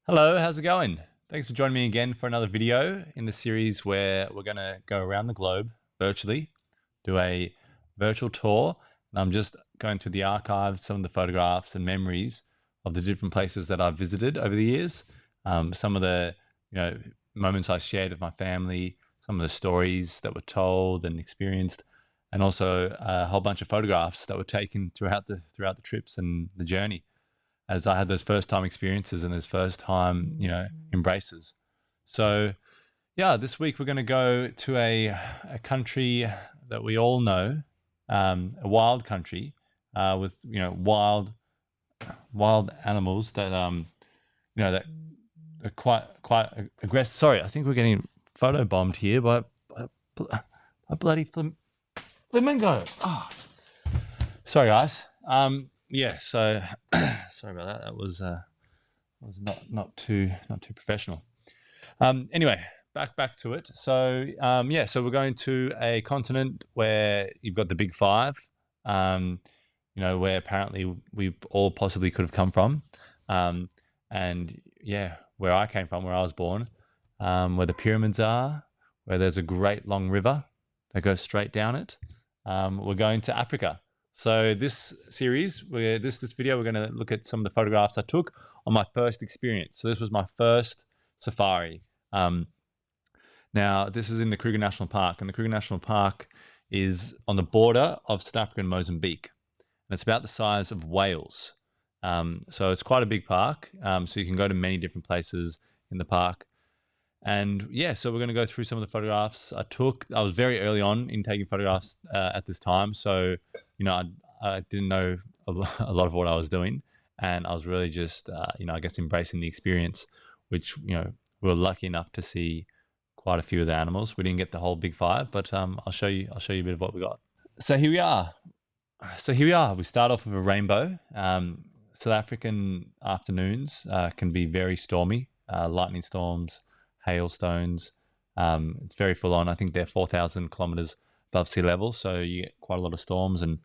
Hello, how's it going? Thanks for joining me again for another video in the series where we're going to go around the globe virtually, do a virtual tour. And I'm just going through the archives, some of the photographs and memories of the different places that I've visited over the years. Some of the moments I shared with my family, some of the stories that were told and experienced, and also a whole bunch of photographs that were taken throughout the trips and the journey, as I had those first time experiences and those first time, embraces. So yeah, this week we're going to go to a country that we all know, a wild country with, wild animals that, that are quite aggressive. Sorry, I think we're getting photo bombed here by a bloody flamingo. Oh. Sorry guys. Yeah, so sorry about that. That was not too professional. Anyway, back to it. So so we're going to a continent where you've got the big five. Where apparently we all possibly could have come from. And yeah, where I came from, where I was born, where the pyramids are, where there's a great long river that goes straight down it. We're going to Africa. So this series, this video, we're going to look at some of the photographs I took on my first experience. So this was my first safari. Now, this is in the Kruger National Park, and the Kruger National Park is on the border of South Africa and Mozambique, and it's about the size of Wales. So it's quite a big park, so you can go to many different places in the park. And yeah, so we're going to go through some of the photographs I took. I was very early on in taking photographs at this time, so I didn't know a lot of what I was doing, and I was really just I guess embracing the experience, which we were lucky enough to see quite a few of the animals. We didn't get the whole big five, but I'll show you a bit of what we got. So here we are. We start off with a rainbow. South African afternoons can be very stormy, lightning storms, hailstones. It's very full on. I think they're 4,000 kilometers above sea level, so you get quite a lot of storms, and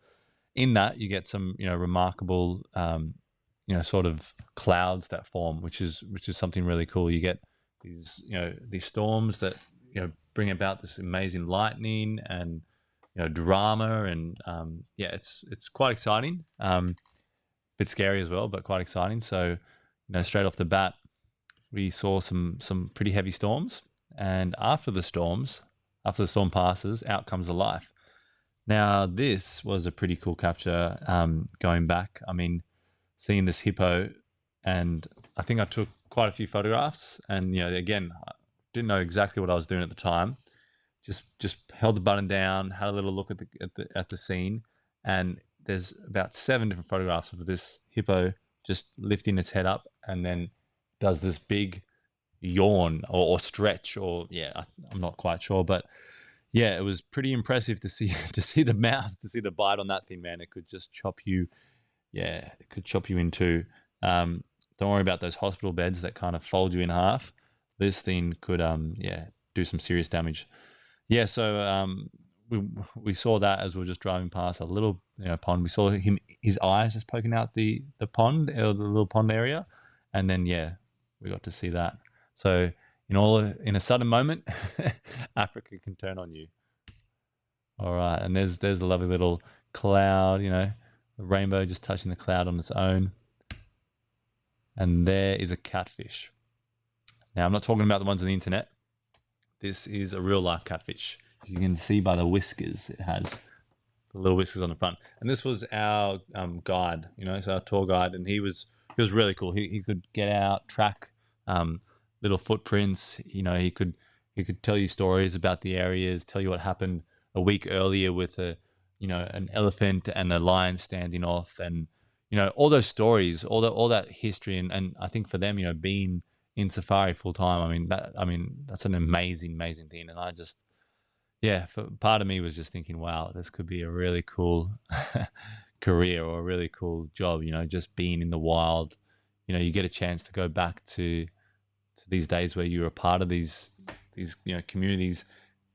in that you get some remarkable sort of clouds that form, which is something really cool. You get these these storms that bring about this amazing lightning and drama, and it's quite exciting. Bit scary as well, but quite exciting. So straight off the bat we saw some pretty heavy storms, and after the storm passes, out comes the life. Now, this was a pretty cool capture. Going back, I mean, seeing this hippo, and I think I took quite a few photographs, and again, I didn't know exactly what I was doing at the time. Just held the button down, had a little look at the scene, and there's about 7 different photographs of this hippo just lifting its head up and then does this big yawn or stretch, or I'm not quite sure, but yeah, it was pretty impressive to see the mouth, to see the bite on that thing, man. It could just chop you. Yeah, it could chop you in two. Don't worry about those hospital beds that kind of fold you in half. This thing could do some serious damage. Yeah, so we saw that as we were just driving past a little pond. We saw his eyes just poking out the pond, or the little pond area, and then we got to see that. So in a sudden moment, Africa can turn on you. All right, and there's the lovely little cloud, the rainbow just touching the cloud on its own. And there is a catfish. Now, I'm not talking about the ones on the internet. This is a real life catfish. You can see by the whiskers, it has the little whiskers on the front. And this was our guide, so our tour guide, and he was really cool. He could get out, track little footprints. He could tell you stories about the areas, tell you what happened a week earlier with an elephant and a lion standing off, and all those stories, all that history, and I think for them, being in safari full time, that's an amazing thing. And I just part of me was just thinking, wow, this could be a really cool career, or a really cool job, just being in the wild. You get a chance to go back to these days where you're a part of these communities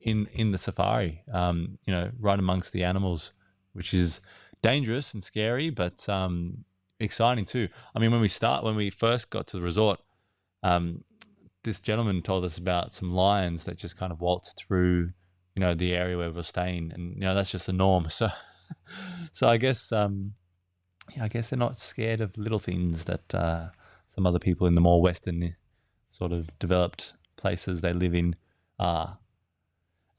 in the safari, right amongst the animals, which is dangerous and scary, but exciting too. I mean, when we first got to the resort, This gentleman told us about some lions that just kind of waltzed through, the area where we're staying, and that's just the norm. So, so I guess, yeah, I guess they're not scared of little things that some other people in the more Western sort of developed places they live in are.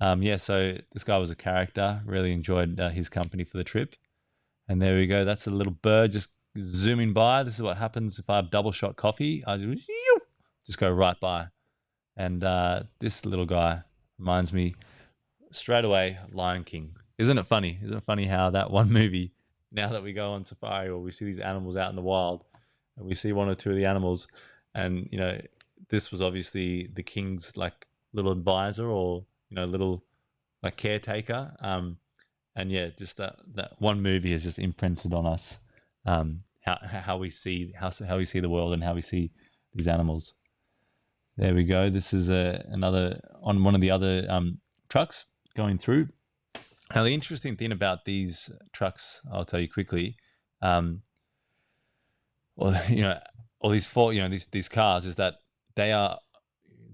Yeah, so this guy was a character. Really enjoyed his company for the trip. And there we go. That's a little bird just zooming by. This is what happens if I have double shot coffee. I just go right by. And this little guy reminds me straight away Lion King. Isn't it funny? Isn't it funny how that one movie, now that we go on safari or we see these animals out in the wild and we see one or two of the animals, and this was obviously the king's like little advisor or little like caretaker. And yeah, just that one movie has just imprinted on us, how we see how we see the world and how we see these animals. There we go. This is another on one of the other trucks going through. Now, the interesting thing about these trucks, I'll tell you quickly, or all these these cars, is that they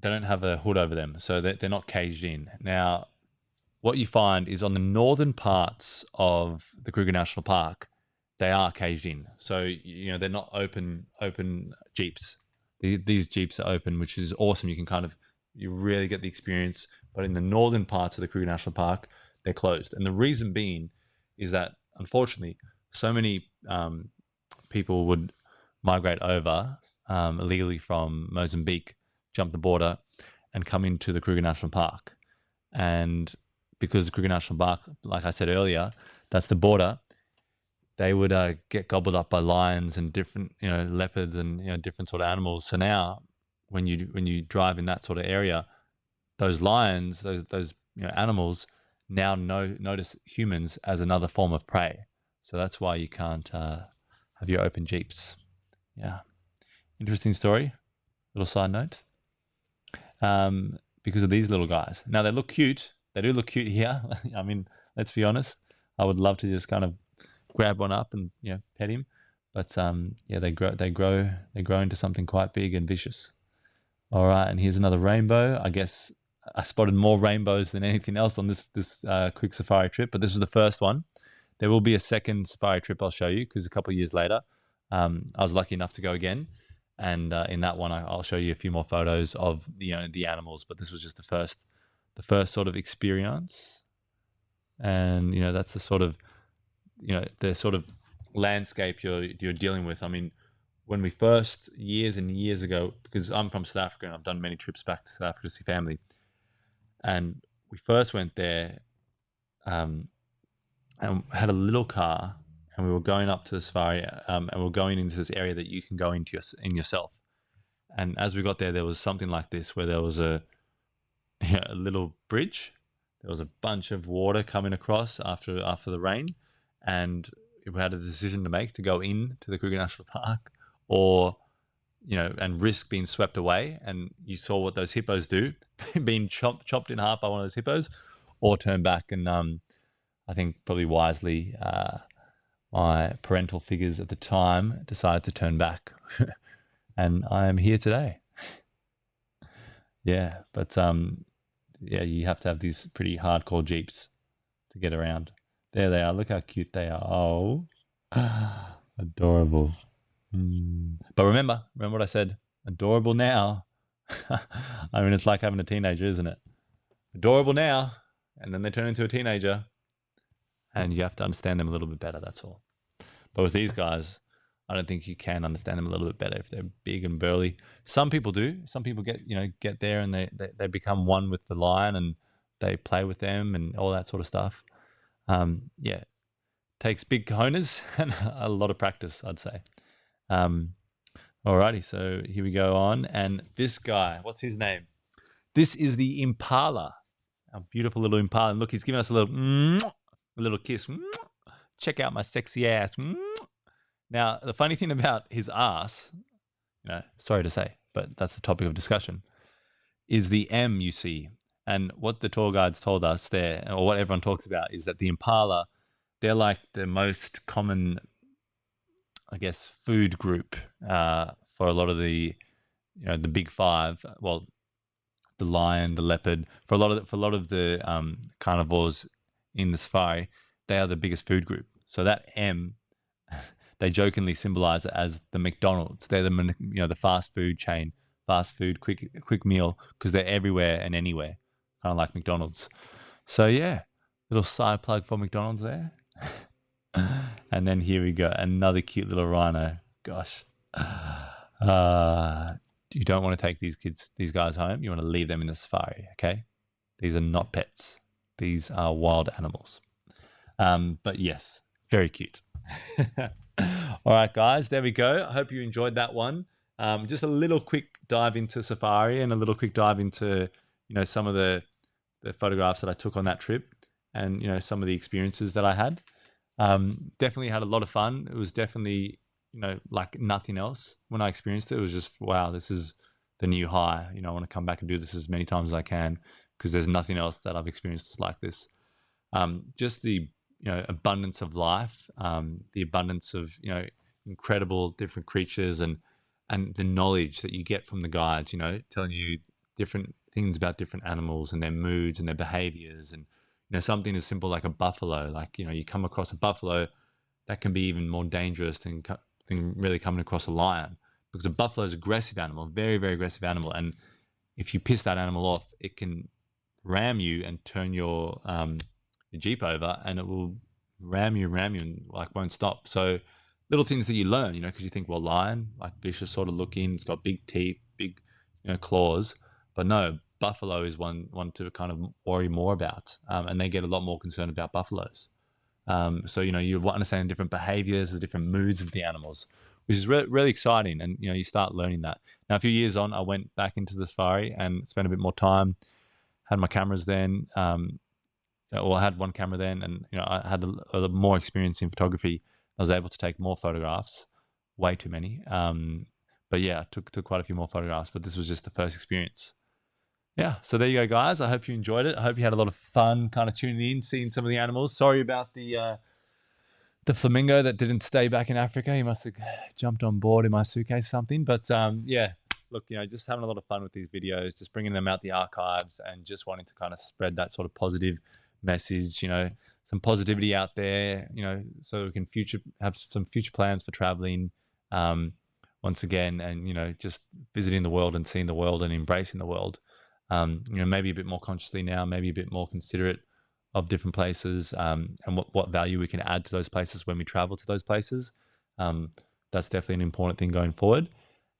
don't have a hood over them, so they're not caged in. Now, what you find is on the northern parts of the Kruger National Park, they are caged in. So they're not open Jeeps. These Jeeps are open, which is awesome. You really get the experience. But in the northern parts of the Kruger National Park, they're closed. And the reason being is that, unfortunately, so many people would migrate over illegally from Mozambique, jump the border, and come into the Kruger National Park. And because the Kruger National Park, like I said earlier, that's the border, they would get gobbled up by lions and different, leopards and different sort of animals. So now, when you drive in that sort of area, those lions, those animals now notice humans as another form of prey. So that's why you can't have your open Jeeps. Yeah, interesting story. Little side note. Because of these little guys. Now they look cute. They do look cute here. I mean, let's be honest. I would love to just kind of grab one up and pet him, but yeah, they grow into something quite big and vicious. All right, and here's another rainbow. I guess I spotted more rainbows than anything else on this quick safari trip, but this was the first one. There will be a second safari trip I'll show you, because a couple of years later, I was lucky enough to go again, and in that one I'll show you a few more photos of the animals. But this was just the first sort of experience, and that's the sort of landscape you're dealing with. I mean, when we first, years and years ago, because I'm from South Africa and I've done many trips back to South Africa to see family, and we first went there, and had a little car, and we were going up to the safari, and we were going into this area that you can go into yourself. And as we got there, there was something like this, where there was a little bridge. There was a bunch of water coming across after the rain, and we had a decision to make to go into the Kruger National Park, or and risk being swept away. And you saw what those hippos do, being chopped in half by one of those hippos, or turn back. And I think probably wisely, my parental figures at the time decided to turn back, and I am here today. Yeah, but yeah, you have to have these pretty hardcore Jeeps to get around. There they are. Look how cute they are. Oh, adorable. But remember what I said. Adorable now. I mean, it's like having a teenager, isn't it? Adorable now, and then they turn into a teenager, and you have to understand them a little bit better. That's all. But with these guys, I don't think you can understand them a little bit better if they're big and burly. Some people do. Some people get there and they become one with the lion, and they play with them and all that sort of stuff. Yeah, takes big cojones and a lot of practice, I'd say. Alrighty, so here we go on. And this guy, what's his name? This is the Impala, a beautiful little Impala. And look, he's giving us a little kiss. Check out my sexy ass. Now, the funny thing about his ass, sorry to say, but that's the topic of discussion, is the M you see. And what the tour guides told us there, or what everyone talks about, is that the Impala, they're like the most common, I guess, food group for a lot of the the big five. Well, the lion, the leopard. For a lot of the carnivores in the safari, they are the biggest food group. So that M, they jokingly symbolize it as the McDonald's. They're the fast food chain, fast food, quick meal, because they're everywhere and anywhere, kind of like McDonald's. So yeah, little side plug for McDonald's there. And then here we go, another cute little rhino. Gosh, you don't want to take these guys home. You want to leave them in the safari. Okay, these are not pets. These are wild animals. But yes, very cute. All right, guys, there we go. I hope you enjoyed that one. Just a little quick dive into safari and a little quick dive into some of the photographs that I took on that trip, and some of the experiences that I had. Definitely had a lot of fun. It was definitely like nothing else when I experienced it. It was just, wow, this is the new high. I want to come back and do this as many times as I can, because there's nothing else that I've experienced like this. Just the abundance of life, the abundance of incredible different creatures, and the knowledge that you get from the guides, telling you different things about different animals and their moods and their behaviors. And something as simple like a buffalo, like you come across a buffalo, that can be even more dangerous than really coming across a lion, because a buffalo is an aggressive animal, very, very aggressive animal. And if you piss that animal off, it can ram you and turn your Jeep over, and it will ram you and like won't stop. So little things that you learn, because you think, well, lion, like vicious sort of looking, it's got big teeth, big claws, but no, buffalo is one to kind of worry more about, and they get a lot more concerned about buffaloes. So you understand different behaviors, the different moods of the animals, which is really exciting. And you start learning that. Now, a few years on, I went back into the safari and spent a bit more time. Had my cameras then. I had one camera then, and I had a more experience in photography. I was able to take more photographs, way too many. But yeah, I took quite a few more photographs. But this was just the first experience. Yeah, so there you go, guys. I hope you enjoyed it. I hope you had a lot of fun kind of tuning in, seeing some of the animals. Sorry about the flamingo that didn't stay back in Africa. He must have jumped on board in my suitcase or something. But yeah, look, just having a lot of fun with these videos, just bringing them out the archives, and just wanting to kind of spread that sort of positive message, some positivity out there, so we can have some future plans for traveling once again, and just visiting the world and seeing the world and embracing the world. Maybe a bit more consciously now, maybe a bit more considerate of different places, and what value we can add to those places when we travel to those places. That's definitely an important thing going forward.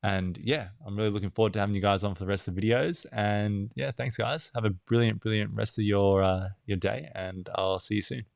And yeah, I'm really looking forward to having you guys on for the rest of the videos. And yeah, thanks guys. Have a brilliant rest of your day, and I'll see you soon.